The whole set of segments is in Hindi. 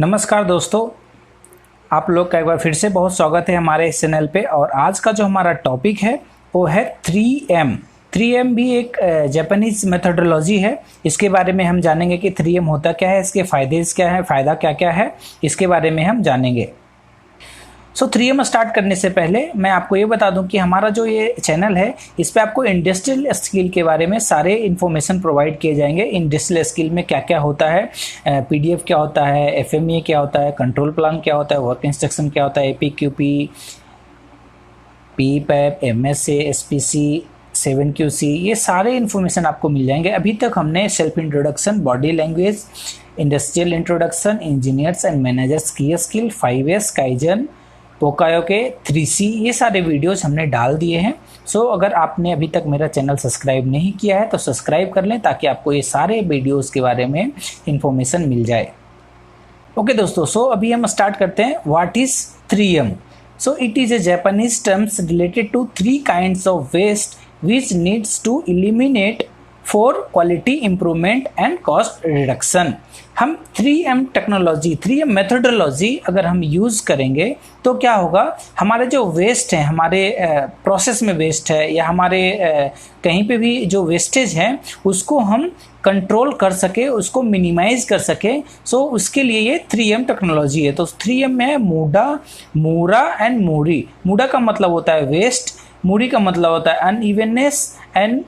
नमस्कार दोस्तों, आप लोग का एक बार फिर से बहुत स्वागत है हमारे इस चैनल पे। और आज का जो हमारा टॉपिक है वो है 3M। 3M भी एक जापानीज मेथोडोलॉजी है। इसके बारे में हम जानेंगे कि 3M होता क्या है, इसके फ़ायदे क्या है, फ़ायदा क्या क्या है, इसके बारे में हम जानेंगे। 3M स्टार्ट करने से पहले मैं आपको ये बता दूं कि हमारा जो ये चैनल है इस पे आपको इंडस्ट्रियल स्किल के बारे में सारे इन्फॉर्मेशन प्रोवाइड किए जाएंगे। इंडस्ट्रियल स्किल में क्या क्या होता है, PDF क्या होता है, FMEA क्या होता है, कंट्रोल प्लान क्या होता है, वर्क इंस्ट्रक्शन क्या होता है, APQP, PPAP, MSA, SPC, 7QC, ये सारे इन्फॉर्मेशन आपको मिल जाएंगे। अभी तक हमने self introduction, body language, industrial introduction, engineers and managers की स्किल, 5S, काइजन, पोकायो के 3C, ये सारे वीडियोस हमने डाल दिए हैं। अगर आपने अभी तक मेरा चैनल सब्सक्राइब नहीं किया है तो सब्सक्राइब कर लें ताकि आपको ये सारे वीडियोस के बारे में इंफॉर्मेशन मिल जाए। ओके दोस्तों, अभी हम स्टार्ट करते हैं। What is 3M? It is a Japanese terms related to 3 kinds of waste which needs to eliminate for quality improvement and cost reduction. हम 3M टेक्नोलॉजी, 3M मेथोडोलॉजी अगर हम यूज़ करेंगे तो क्या होगा, हमारे जो वेस्ट है, हमारे प्रोसेस में वेस्ट है या हमारे कहीं पे भी जो वेस्टेज है उसको हम कंट्रोल कर सके, उसको मिनिमाइज कर सके। उसके लिए ये 3M टेक्नोलॉजी है। 3M में है मूडा, मूरा एंड मूरी। मूडा का मतलब होता है वेस्ट, मूरी का मतलब होता है अनइवननेस एंड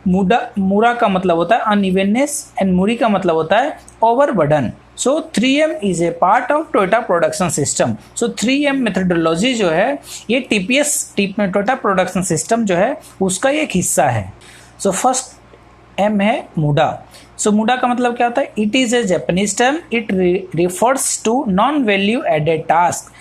मूरा का मतलब होता है अनइवननेस एंड मूरी का मतलब होता है overburden. 3M is a part of Toyota production system. 3M methodology जो है ये TPS टोयोटा प्रोडक्शन सिस्टम जो है उसका एक हिस्सा है। फर्स्ट M है मूडा। मूडा का मतलब क्या होता है? It is a Japanese term, it refers to non value added task.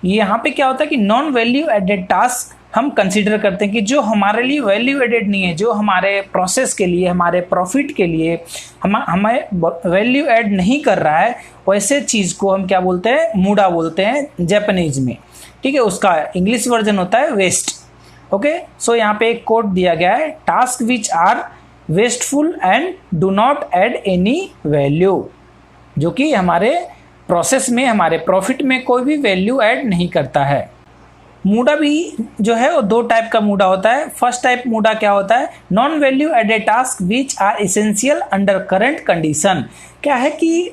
यहाँ पे क्या होता है कि नॉन वैल्यू एडेड टास्क हम कंसीडर करते हैं कि जो हमारे लिए वैल्यू एडेड नहीं है, जो हमारे प्रोसेस के लिए, हमारे प्रॉफिट के लिए हमें वैल्यू ऐड नहीं कर रहा है, वैसे चीज़ को हम क्या बोलते हैं? मूडा बोलते हैं जापानीज में। ठीक है, उसका इंग्लिश वर्जन होता है वेस्ट। ओके, यहाँ पे एक कोड दिया गया है, task which are wasteful and do not add any value, जो कि हमारे प्रोसेस में, हमारे प्रॉफिट में कोई भी वैल्यू ऐड नहीं करता है। मूडा भी जो है वो 2 टाइप का मूडा होता है। फर्स्ट टाइप मूडा क्या होता है? Non value added task which are essential under current condition. क्या है कि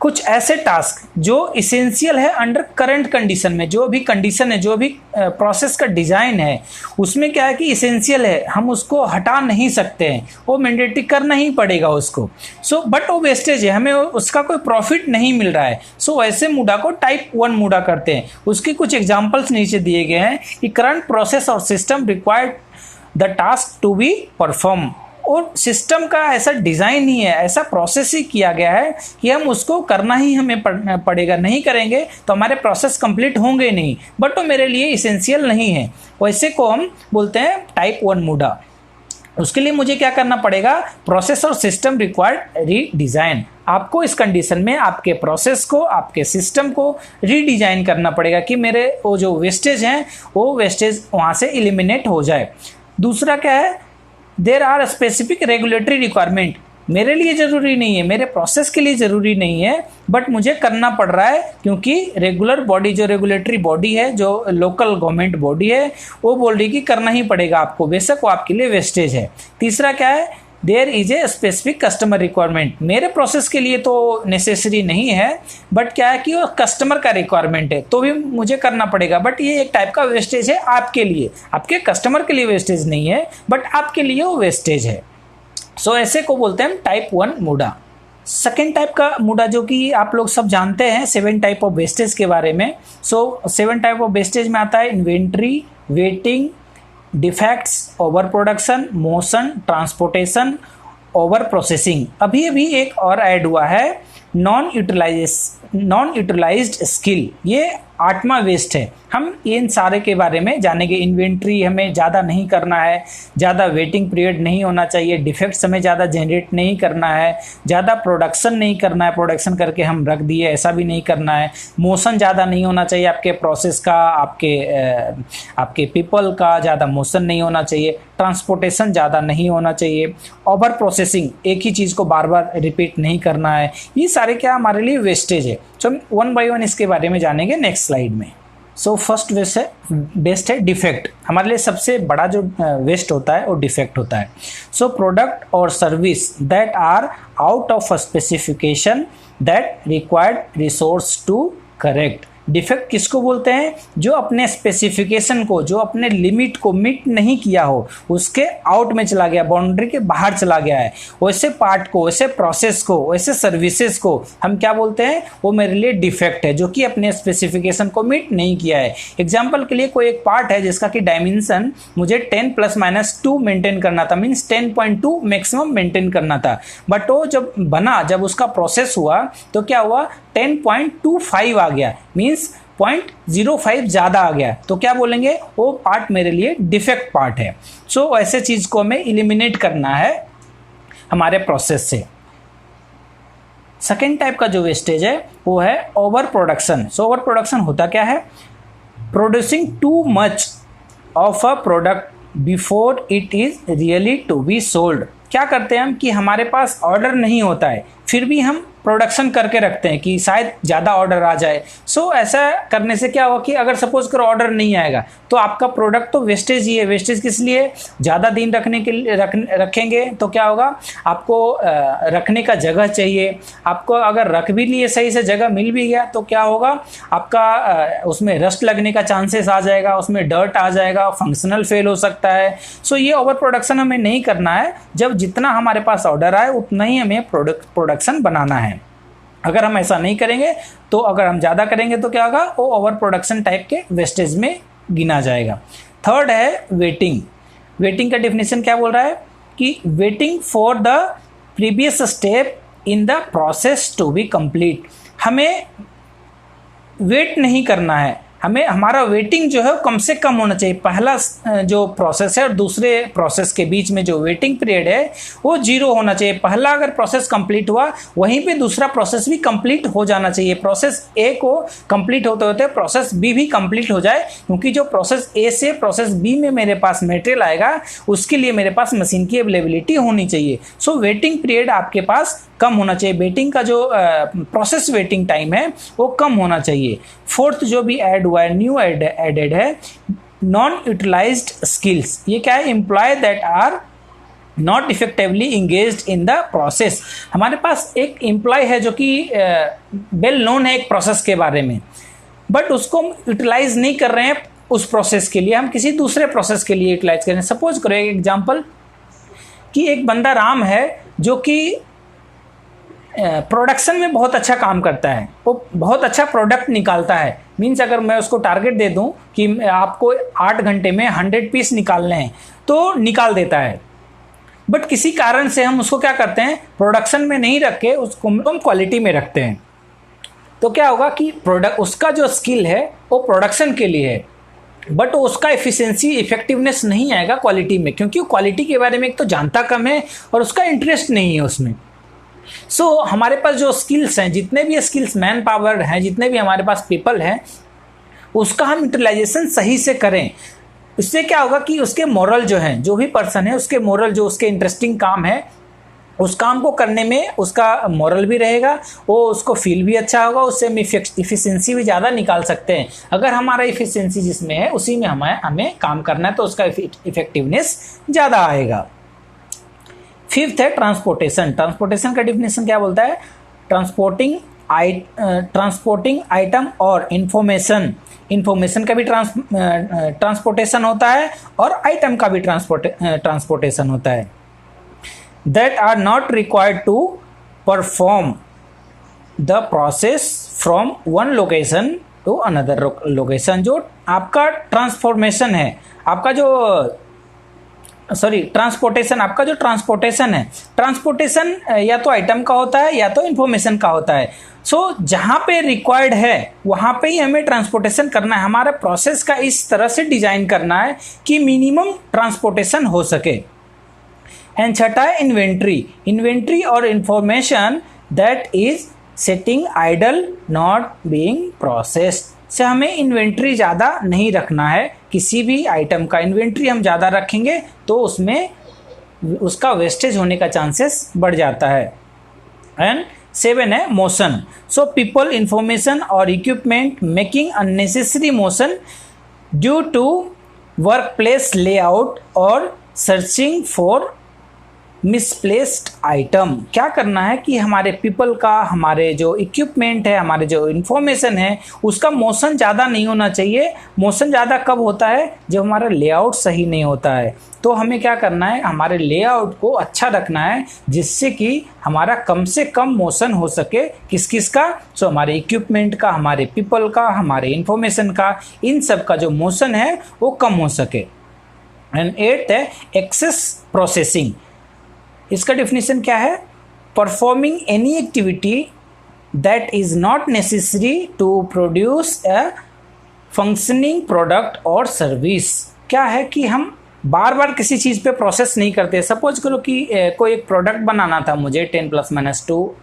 कुछ ऐसे टास्क जो इसेंशियल है अंडर करंट कंडीशन में, जो भी कंडीशन है, जो भी प्रोसेस का डिज़ाइन है उसमें क्या है कि इसेंशियल है, हम उसको हटा नहीं सकते हैं, वो मैंडेटरी करना ही पड़ेगा उसको। बट वो वेस्टेज है, हमें उसका कोई प्रॉफिट नहीं मिल रहा है। ऐसे मूडा को टाइप 1 मूडा करते हैं। उसके कुछ एग्जाम्पल्स नीचे दिए गए हैं कि करंट प्रोसेस और system required the task to be perform. और सिस्टम का ऐसा डिज़ाइन ही है, ऐसा प्रोसेस ही किया गया है कि हम उसको करना ही हमें पड़ेगा। नहीं करेंगे तो हमारे प्रोसेस कंप्लीट होंगे नहीं, बट वो मेरे लिए इसेंशियल नहीं है। वैसे को हम बोलते हैं टाइप 1 मूडा। उसके लिए मुझे क्या करना पड़ेगा? प्रोसेस और सिस्टम रिक्वायर्ड रीडिज़ाइन। आपको इस कंडीशन में आपके प्रोसेस को, आपके सिस्टम को रीडिज़ाइन करना पड़ेगा कि मेरे वो जो वेस्टेज हैं वो वेस्टेज वहाँ से एलिमिनेट हो जाए। दूसरा क्या है? There are specific regulatory requirement. मेरे लिए ज़रूरी नहीं है, मेरे प्रोसेस के लिए ज़रूरी नहीं है, बट मुझे करना पड़ रहा है क्योंकि रेगुलर बॉडी, जो रेगुलेटरी बॉडी है, जो लोकल गवर्नमेंट बॉडी है, वो बोल रही कि करना ही पड़ेगा आपको, बेशक वो आपके लिए वेस्टेज है। तीसरा क्या है? There is a specific customer requirement. मेरे प्रोसेस के लिए तो नेसेसरी नहीं है, बट क्या है कि वो कस्टमर का रिक्वायरमेंट है तो भी मुझे करना पड़ेगा। बट ये एक टाइप का वेस्टेज है आपके लिए, आपके कस्टमर के लिए वेस्टेज नहीं है, बट आपके लिए वो वेस्टेज है। ऐसे को बोलते हैं टाइप 1 मूडा। सेकेंड टाइप का मूडा जो कि आप लोग सब जानते हैं 7 टाइप ऑफ वेस्टेज के बारे में। 7 टाइप ऑफ वेस्टेज में आता है inventory, waiting, defects, over production, motion, transportation, over processing. अभी एक और ऐड हुआ है, नॉन यूटिलाइज्ड स्किल। ये 8वां वेस्ट है। हम इन सारे के बारे में जानेंगे। इन्वेंट्री हमें ज़्यादा नहीं करना है, ज़्यादा वेटिंग पीरियड नहीं होना चाहिए, डिफेक्ट्स हमें ज़्यादा जनरेट नहीं करना है, ज़्यादा प्रोडक्शन नहीं करना है, प्रोडक्शन करके हम रख दिए ऐसा भी नहीं करना है। मोशन ज़्यादा नहीं होना चाहिए आपके प्रोसेस का, आपके पीपल का ज़्यादा मोशन नहीं होना चाहिए, ट्रांसपोर्टेशन ज़्यादा नहीं होना चाहिए, ओवर प्रोसेसिंग, एक ही चीज़ को बार बार रिपीट नहीं करना है। ये सारे क्या हमारे लिए वेस्टेज है। तो हम वन बाय वन इसके बारे में जानेंगे नेक्स्ट स्लाइड में। सो फर्स्ट वेस्ट है डिफेक्ट। हमारे लिए सबसे बड़ा जो वेस्ट होता है वो डिफेक्ट होता है। सो प्रोडक्ट और service that are out of a specification that required resource to correct. Defect किसको बोलते हैं? जो अपने स्पेसिफिकेशन को, जो अपने लिमिट को मीट नहीं किया हो, उसके आउट में चला गया, बाउंड्री के बाहर चला गया है, वैसे पार्ट को, वैसे प्रोसेस को, वैसे सर्विसेज को हम क्या बोलते हैं? वो मेरे लिए डिफेक्ट है, जो कि अपने स्पेसिफिकेशन को मीट नहीं किया है। एग्जाम्पल के लिए कोई एक पार्ट है जिसका कि डायमेंशन मुझे 10 ± 2 मेंटेन करना था, मीन्स 10.2 मैक्सिमम मेंटेन करना था, बट वो जब बना, जब उसका प्रोसेस हुआ तो क्या हुआ? 10.25 आ गया, मीन्स 0.05 ज़्यादा आ गया। तो क्या बोलेंगे? वो पार्ट मेरे लिए डिफेक्ट पार्ट है। सो ऐसे चीज़ को हमें इलिमिनेट करना है हमारे प्रोसेस से। सेकेंड टाइप का जो वेस्टेज है वो है over production. So over production होता क्या है? Producing too much of a product before it is really to be sold. क्या करते हैं हम कि हमारे पास ऑर्डर नहीं होता है, फिर भी हम प्रोडक्शन करके रखते हैं कि शायद ज़्यादा ऑर्डर आ जाए। सो ऐसा करने से क्या होगा कि अगर सपोज करो ऑर्डर नहीं आएगा तो आपका प्रोडक्ट तो वेस्टेज ही है। वेस्टेज किस लिए? ज़्यादा दिन रखने के लिए रखेंगे तो क्या होगा? आपको रखने का जगह चाहिए। आपको अगर रख भी लिए, सही से जगह मिल भी गया तो क्या होगा? आपका उसमें रस्ट लगने का चांसेस आ जाएगा, उसमें डर्ट आ जाएगा, फंक्शनल फेल हो सकता है। सो ये ओवर प्रोडक्शन हमें नहीं करना है। जब जितना हमारे पास ऑर्डर आए उतना ही हमें प्रोडक्शन बनाना है। अगर हम ऐसा नहीं करेंगे तो अगर हम ज़्यादा करेंगे तो क्या होगा? वो ओवर प्रोडक्शन टाइप के वेस्टेज में गिना जाएगा। थर्ड है वेटिंग। वेटिंग का डेफिनेशन क्या बोल रहा है कि waiting for the previous step in the process to be complete. हमें वेट नहीं करना है, हमें हमारा वेटिंग जो है कम से कम होना चाहिए। पहला जो प्रोसेस है और दूसरे प्रोसेस के बीच में जो वेटिंग पीरियड है वो 0 होना चाहिए। पहला अगर प्रोसेस कंप्लीट हुआ वहीं पे दूसरा प्रोसेस भी कंप्लीट हो जाना चाहिए। प्रोसेस ए को कंप्लीट होते होते प्रोसेस बी भी कंप्लीट हो जाए, क्योंकि जो प्रोसेस ए से प्रोसेस बी में मेरे पास मटेरियल आएगा उसके लिए मेरे पास मशीन की अवेलेबिलिटी होनी चाहिए। सो वेटिंग पीरियड आपके पास कम होना चाहिए। वेटिंग का जो प्रोसेस वेटिंग टाइम है वो कम होना चाहिए। फोर्थ जो भी ऐड हुआ है, न्यू एडेड है, नॉन यूटिलाइज्ड स्किल्स। ये क्या है? Employ that are not effectively engaged in the process. हमारे पास एक एम्प्लॉय है जो कि वेल नोन है एक प्रोसेस के बारे में, बट उसको हम यूटिलाइज नहीं कर रहे हैं उस प्रोसेस के लिए, हम किसी दूसरे प्रोसेस के लिए यूटिलाइज कर रहे हैं। सपोज करो एक एग्जाम्पल कि एक बंदा राम है जो कि प्रोडक्शन में बहुत अच्छा काम करता है, वो बहुत अच्छा प्रोडक्ट निकालता है। मीन्स अगर मैं उसको टारगेट दे दूं कि आपको 8 घंटे में 100 पीस निकालने हैं तो निकाल देता है, बट किसी कारण से हम उसको क्या करते हैं? प्रोडक्शन में नहीं रख के उसको हम क्वालिटी में रखते हैं। तो क्या होगा कि प्रोडक्ट, उसका जो स्किल है वो प्रोडक्शन के लिए है, बट उसका एफिशिएंसी, इफेक्टिवनेस नहीं आएगा क्वालिटी में, क्योंकि वो क्वालिटी के बारे में एक तो जानता कम है और उसका इंटरेस्ट नहीं है उसमें। सो हमारे पास जो स्किल्स हैं, जितने भी स्किल्स, मैन पावर हैं, जितने भी हमारे पास पीपल हैं, उसका हम यूटिलाइजेशन सही से करें। इससे क्या होगा कि उसके मोरल जो है, जो भी पर्सन है उसके मोरल, जो उसके इंटरेस्टिंग काम है उस काम को करने में उसका मोरल भी रहेगा, वो उसको फील भी अच्छा होगा, उससे हम इफिशिएंसी भी ज़्यादा निकाल सकते हैं। अगर हमारा इफिशिएंसी जिसमें है उसी में हमें काम करना है तो उसका इफेक्टिवनेस ज़्यादा आएगा। फिफ्थ है ट्रांसपोर्टेशन। ट्रांसपोर्टेशन का डिफिनेशन क्या बोलता है? ट्रांसपोर्टिंग आइटम और इंफॉर्मेशन का भी ट्रांसपोर्टेशन होता है और आइटम का भी ट्रांसपोर्टेशन होता है। That are not required to perform the process from one location to another location. जो आपका ट्रांसफॉर्मेशन है, आपका जो ट्रांसपोर्टेशन, आपका जो ट्रांसपोर्टेशन है, ट्रांसपोर्टेशन या तो आइटम का होता है या तो इंफॉर्मेशन का होता है। सो जहाँ पे रिक्वायर्ड है वहाँ पे ही हमें ट्रांसपोर्टेशन करना है। हमारा प्रोसेस का इस तरह से डिजाइन करना है कि मिनिमम ट्रांसपोर्टेशन हो सके। एंड छठा है इन्वेंट्री और information that is setting idle not being processed. से हमें इन्वेंट्री ज़्यादा नहीं रखना है, किसी भी आइटम का इन्वेंट्री हम ज़्यादा रखेंगे तो उसमें उसका वेस्टेज होने का चांसेस बढ़ जाता है। एंड 7 है मोशन। सो पीपल, इंफॉर्मेशन और equipment making unnecessary motion due to work place layout और सर्चिंग फॉर मिसप्लेस्ड आइटम। क्या करना है कि हमारे पीपल का, हमारे जो इक्विपमेंट है, हमारे जो इंफॉर्मेशन है, उसका मोशन ज़्यादा नहीं होना चाहिए। मोशन ज़्यादा कब होता है? जब हमारा लेआउट सही नहीं होता है। तो हमें क्या करना है, हमारे लेआउट को अच्छा रखना है जिससे कि हमारा कम से कम मोशन हो सके। किस किस का? सो हमारे इक्विपमेंट का, हमारे पीपल का, हमारे इंफॉर्मेशन का, इन सब का जो मोशन है वो कम हो सके। एंड 8 है एक्सेस प्रोसेसिंग। इसका डेफिनेशन क्या है? Performing any activity that is not necessary to produce a functioning product और सर्विस। क्या है कि हम बार बार किसी चीज़ पे प्रोसेस नहीं करते। सपोज करो कि कोई एक प्रोडक्ट बनाना था मुझे 10+-2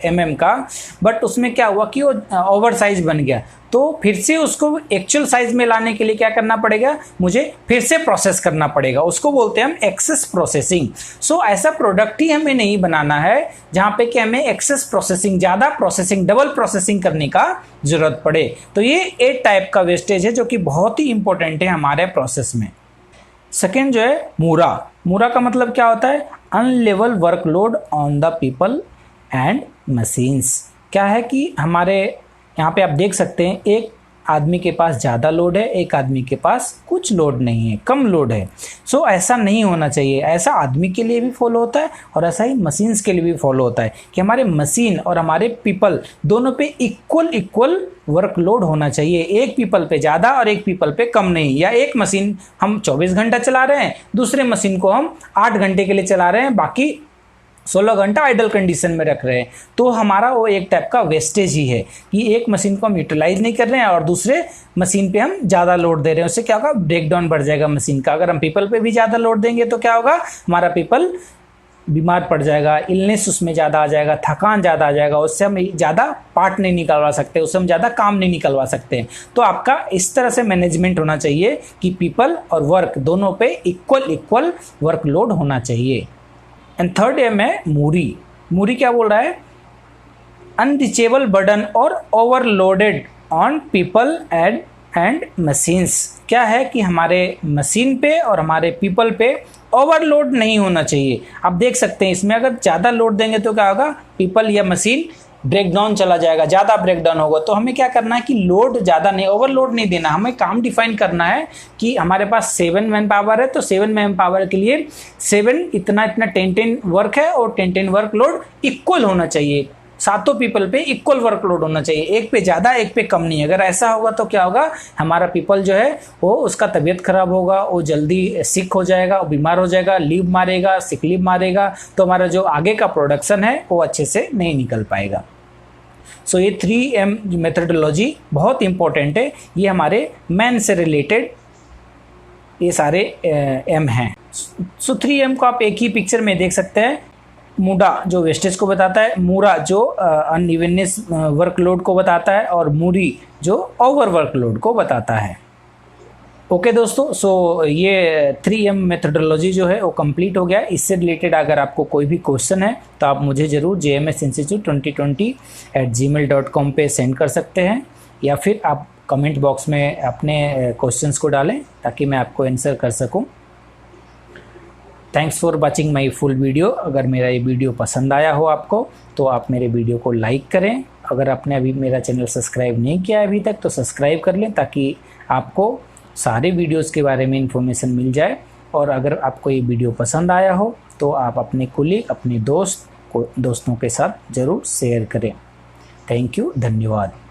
mm का, बट उसमें क्या हुआ कि वो ओवर साइज बन गया। तो फिर से उसको एक्चुअल साइज में लाने के लिए क्या करना पड़ेगा? मुझे फिर से प्रोसेस करना पड़ेगा। उसको बोलते हैं हम एक्सेस प्रोसेसिंग। सो ऐसा प्रोडक्ट ही हमें नहीं बनाना है जहाँ पे कि हमें एक्सेस प्रोसेसिंग, ज़्यादा प्रोसेसिंग, डबल प्रोसेसिंग करने का ज़रूरत पड़े। तो ये 8 टाइप का वेस्टेज है जो कि बहुत ही इंपॉर्टेंट है हमारे प्रोसेस में। सेकेंड जो है मूरा। मूरा का मतलब क्या होता है? Unlevel workload on the people and machines. क्या है कि हमारे यहाँ पे आप देख सकते हैं एक आदमी के पास ज़्यादा लोड है, एक आदमी के पास कुछ लोड नहीं है, कम लोड है। सो ऐसा नहीं होना चाहिए। ऐसा आदमी के लिए भी फॉलो होता है और ऐसा ही मशीन्स के लिए भी फॉलो होता है कि हमारे मशीन और हमारे पीपल दोनों पे इक्वल वर्कलोड होना चाहिए। एक पीपल पे ज़्यादा और एक पीपल पे कम नहीं। या एक मशीन हम 24 घंटा चला रहे हैं, दूसरे मशीन को हम 8 घंटे के लिए चला रहे हैं, बाकी 16 घंटा आइडल कंडीशन में रख रहे हैं। तो हमारा वो एक टाइप का वेस्टेज ही है कि एक मशीन को हम यूटिलाइज नहीं कर रहे हैं और दूसरे मशीन पे हम ज़्यादा लोड दे रहे हैं। उससे क्या होगा? ब्रेकडाउन बढ़ जाएगा मशीन का। अगर हम पीपल पे भी ज़्यादा लोड देंगे तो क्या होगा? हमारा पीपल बीमार पड़ जाएगा, इलनेस उसमें ज़्यादा आ जाएगा, थकान ज़्यादा आ जाएगा, उससे हम ज़्यादा पार्ट नहीं निकलवा सकते, उससे हम ज़्यादा काम नहीं निकलवा सकते। तो आपका इस तरह से मैनेजमेंट होना चाहिए कि पीपल और वर्क दोनों पे इक्वल वर्कलोड होना चाहिए। एंड थर्ड एम है मूरी। मूरी क्या बोल रहा है? अनरीचेबल बर्डन और overloaded on people and machines. क्या है कि हमारे मशीन पे और हमारे पीपल पे ओवरलोड नहीं होना चाहिए। आप देख सकते हैं इसमें अगर ज़्यादा लोड देंगे तो क्या होगा? पीपल या मशीन ब्रेकडाउन चला जाएगा, ज़्यादा ब्रेकडाउन होगा। तो हमें क्या करना है कि लोड ज़्यादा नहीं, ओवरलोड नहीं देना। हमें काम डिफाइन करना है कि हमारे पास 7 मैन पावर है तो 7 मैन पावर के लिए 7 इतना 10 वर्क है और 10 वर्क लोड इक्वल होना चाहिए। सातों पीपल पे इक्वल वर्कलोड होना चाहिए, एक पे ज़्यादा एक पे कम नहीं। अगर ऐसा होगा तो क्या होगा? हमारा पीपल जो है वो उसका तबीयत खराब होगा, वो जल्दी सिक हो जाएगा, वो बीमार हो जाएगा, लीव मारेगा, सिक लीव मारेगा। तो हमारा जो आगे का प्रोडक्शन है वो अच्छे से नहीं निकल पाएगा। सो ये 3M मेथडोलॉजी बहुत इंपॉर्टेंट है। ये हमारे मैन से रिलेटेड ये सारे एम हैं। सो 3M को आप एक ही पिक्चर में देख सकते हैं। मूडा जो वेस्टेज को बताता है, मूरा जो अनइवननेस वर्कलोड को बताता है, और मूरी जो ओवर वर्कलोड को बताता है। ओके दोस्तों, सो ये 3M मेथडोलॉजी जो है वो कंप्लीट हो गया। इससे रिलेटेड अगर आपको कोई भी क्वेश्चन है तो आप मुझे ज़रूर jmsinstitute2020@gmail.com पे सेंड कर सकते हैं, या फिर आप कमेंट बॉक्स में अपने क्वेश्चंस को डालें ताकि मैं आपको आंसर कर सकूं। Thanks for watching my full video. अगर मेरा ये वीडियो पसंद आया हो आपको तो आप मेरे वीडियो को लाइक करें। अगर आपने अभी मेरा चैनल सब्सक्राइब नहीं किया है अभी तक तो सब्सक्राइब कर लें ताकि आपको सारे वीडियोस के बारे में इंफॉर्मेशन मिल जाए। और अगर आपको ये वीडियो पसंद आया हो तो आप अपने कुलीग, अपने दोस्तों के साथ ज़रूर शेयर करें। थैंक यू, धन्यवाद।